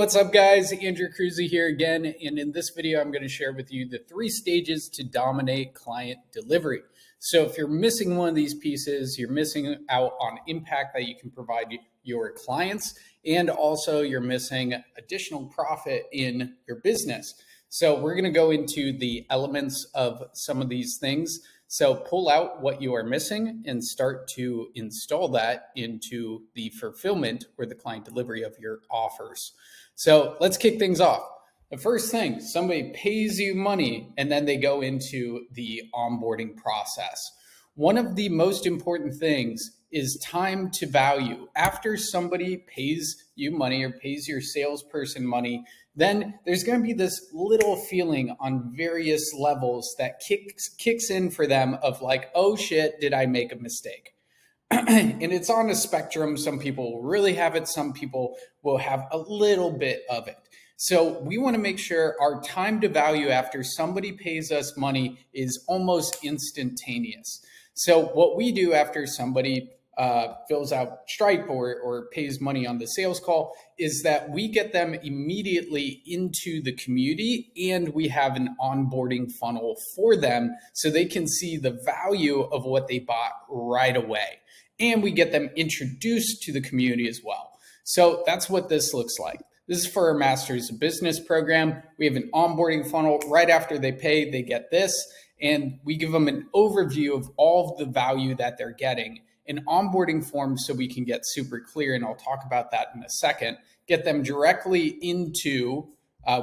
what's up guys? Andrew Cruzy here again, and in this video I'm going to share with you the 3 stages to dominate client delivery. So if you're missing one of these pieces, you're missing out on impact that you can provide your clients, and also you're missing additional profit in your business. So we're going to go into the elements of some of these things. So pull out what you are missing and start to install that into the fulfillment or the client delivery of your offers. So let's kick things off. The first thing, somebody pays you money and then they go into the onboarding process. One of the most important things is time to value. After somebody pays you money or pays your salesperson money, then there's going to be this little feeling on various levels that kicks in for them of like, oh shit, did I make a mistake? And it's on a spectrum. Some people will really have it. Some people will have a little bit of it. So we want to make sure our time to value after somebody pays us money is almost instantaneous. So what we do after somebody fills out Stripe or pays money on the sales call is that we get them immediately into the community, and we have an onboarding funnel for them so they can see the value of what they bought right away. And we get them introduced to the community as well. So that's what this looks like. This is for our Masters of Business program. We have an onboarding funnel. Right after they pay, they get this, and we give them an overview of all of the value that they're getting. An onboarding form so we can get super clear, and I'll talk about that in a second. Get them directly into,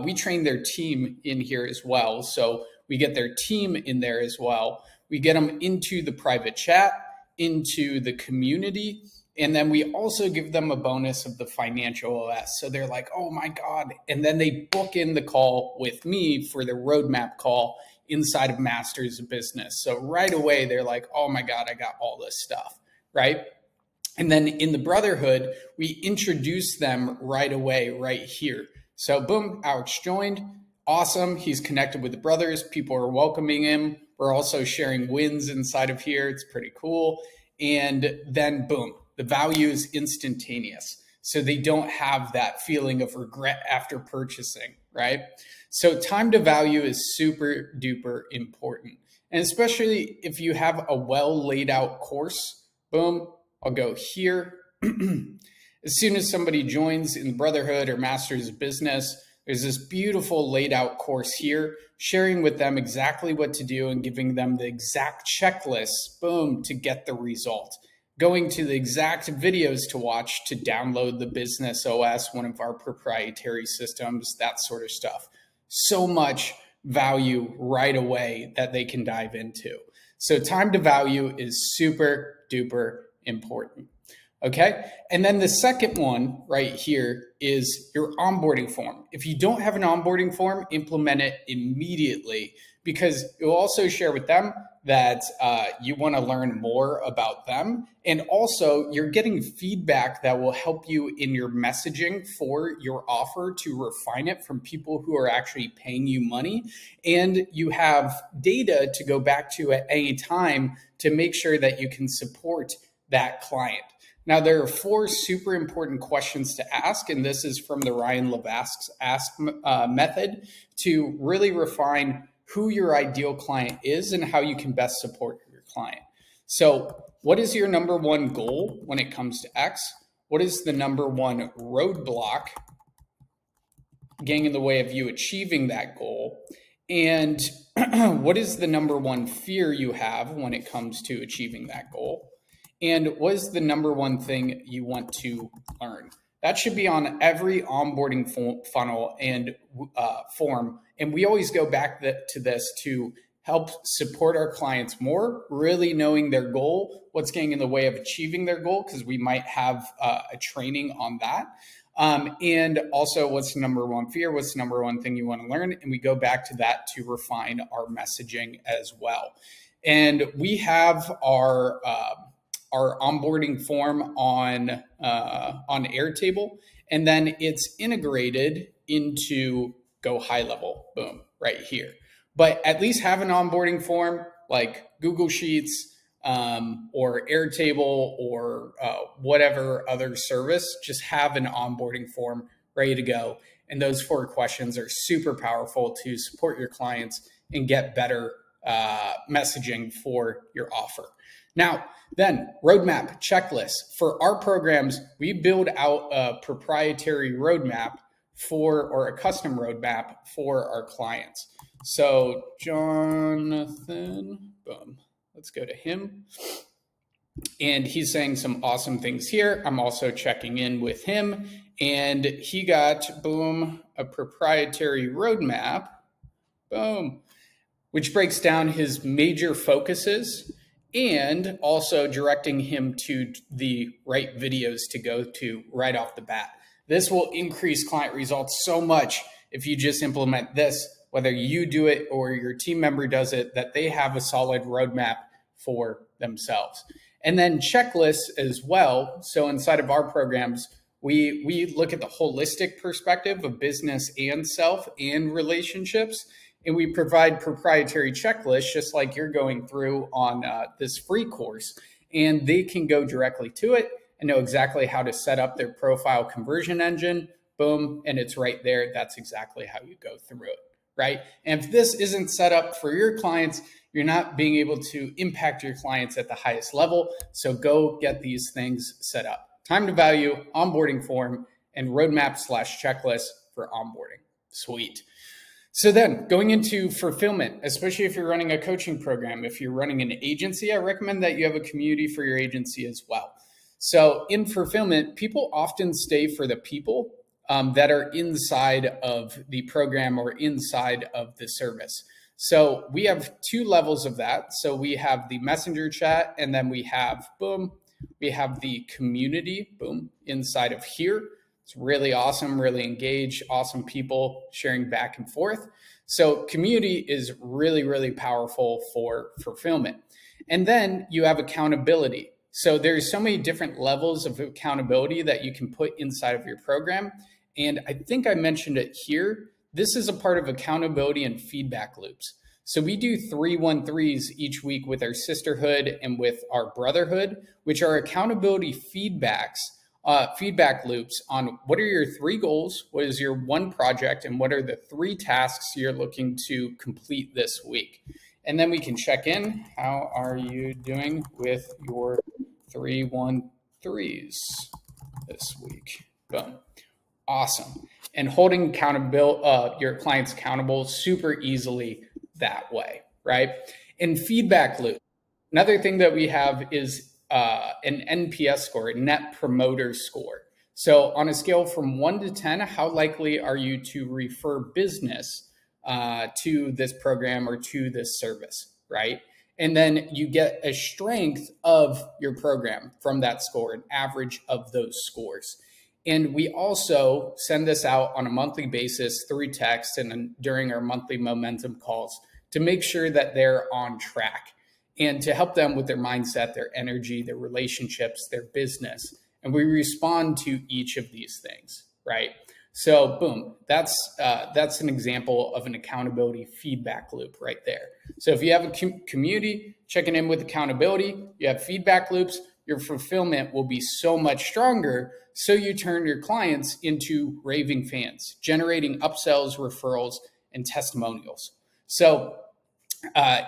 we train their team in here as well. So we get their team in there as well. We get them into the private chat, into the community, and then we also give them a bonus of the financial OS. So they're like, oh my God. And then they book in the call with me for the roadmap call inside of Masters of Business. So right away, they're like, oh my God, I got all this stuff. Right? And then in the Brotherhood, we introduce them right away, right here. So boom, Alex joined. Awesome. He's connected with the brothers. People are welcoming him. We're also sharing wins inside of here. It's pretty cool. And then boom, the value is instantaneous. So they don't have that feeling of regret after purchasing, right? So time to value is super duper important. And especially if you have a well laid out course. Boom, I'll go here. As soon as somebody joins in the Brotherhood or Masters of Business, there's this beautiful laid out course here, sharing with them exactly what to do and giving them the exact checklist, boom, to get the result. Going to the exact videos to watch to download the Business OS, one of our proprietary systems, that sort of stuff. So much value right away that they can dive into. So time to value is super duper important. Okay. And then the second one right here is your onboarding form. If you don't have an onboarding form, implement it immediately, because it will also share with them that you want to learn more about them. And also you're getting feedback that will help you in your messaging for your offer to refine it from people who are actually paying you money. And you have data to go back to at any time to make sure that you can support that client. Now, there are 4 super important questions to ask, and this is from the Ryan Levesque's Ask method to really refine who your ideal client is and how you can best support your client. So what is your number 1 goal when it comes to X? What is the number 1 roadblock getting in the way of you achieving that goal? And what is the number 1 fear you have when it comes to achieving that goal? And what is the number 1 thing you want to learn? That should be on every onboarding funnel and form. And we always go back to this to help support our clients more, really knowing their goal, what's getting in the way of achieving their goal, because we might have a training on that. And also, what's the number 1 fear? What's the number 1 thing you want to learn? And we go back to that to refine our messaging as well. And we have our onboarding form on Airtable, and then it's integrated into Go High Level, boom, right here. But at least have an onboarding form like Google Sheets or Airtable or whatever other service. Just have an onboarding form ready to go. And those 4 questions are super powerful to support your clients and get better messaging for your offer. Now, then roadmap checklist. For our programs, we build out a proprietary roadmap or a custom roadmap for our clients. So Jonathan, boom, let's go to him. And he's saying some awesome things here. I'm also checking in with him, and he got, boom, a proprietary roadmap, boom, which breaks down his major focuses and also directing him to the right videos to go to right off the bat. This will increase client results so much if you just implement this, whether you do it or your team member does it, that they have a solid roadmap for themselves. And then checklists as well. So inside of our programs, we look at the holistic perspective of business and self and relationships. And we provide proprietary checklists, just like you're going through on this free course. And they can go directly to it and know exactly how to set up their profile conversion engine. Boom, and it's right there. That's exactly how you go through it, right? And if this isn't set up for your clients, you're not being able to impact your clients at the highest level. So go get these things set up. Time to value, onboarding form, and roadmap/checklist for onboarding. Sweet. So then going into fulfillment, especially if you're running a coaching program, if you're running an agency, I recommend that you have a community for your agency as well. So in fulfillment, people often stay for the people that are inside of the program or inside of the service. So we have 2 levels of that. So we have the messenger chat, and then we have, boom, we have the community, boom, inside of here. It's really awesome, really engaged, awesome people sharing back and forth. So community is really, really powerful for fulfillment. And then you have accountability. So there's so many different levels of accountability that you can put inside of your program. And I think I mentioned it here. This is a part of accountability and feedback loops. So we do 313s each week with our sisterhood and with our brotherhood, which are accountability feedback loops on what are your 3 goals, what is your 1 project, and what are the 3 tasks you're looking to complete this week. And then we can check in. How are you doing with your 313s this week? Boom. Awesome. And holding your clients accountable super easily that way, right? And feedback loop. Another thing that we have is an NPS score, a Net Promoter Score. So on a scale from 1 to 10, how likely are you to refer business to this program or to this service, right? And then you get a strength of your program from that score, an average of those scores. And we also send this out on a monthly basis through text and during our monthly momentum calls to make sure that they're on track and to help them with their mindset, their energy, their relationships, their business. And we respond to each of these things, right? So boom, that's an example of an accountability feedback loop right there. So if you have a community checking in with accountability, you have feedback loops, your fulfillment will be so much stronger. So you turn your clients into raving fans, generating upsells, referrals, and testimonials. So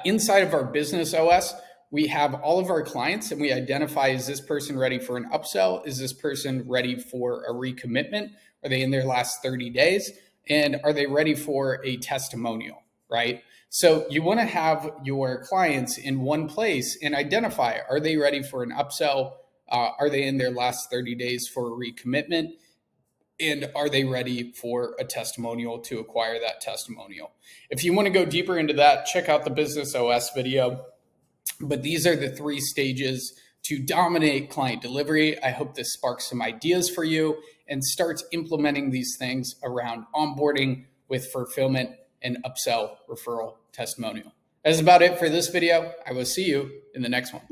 inside of our business OS, we have all of our clients and we identify, is this person ready for an upsell? Is this person ready for a recommitment? Are they in their last 30 days? And are they ready for a testimonial, right? So you want to have your clients in one place and identify, are they ready for an upsell? Are they in their last 30 days for a recommitment? And are they ready for a testimonial to acquire that testimonial? If you want to go deeper into that, check out the Business OS video. But these are the 3 stages to dominate client delivery. I hope this sparks some ideas for you and starts implementing these things around onboarding with fulfillment and upsell, referral, testimonial. That's about it for this video. I will see you in the next one.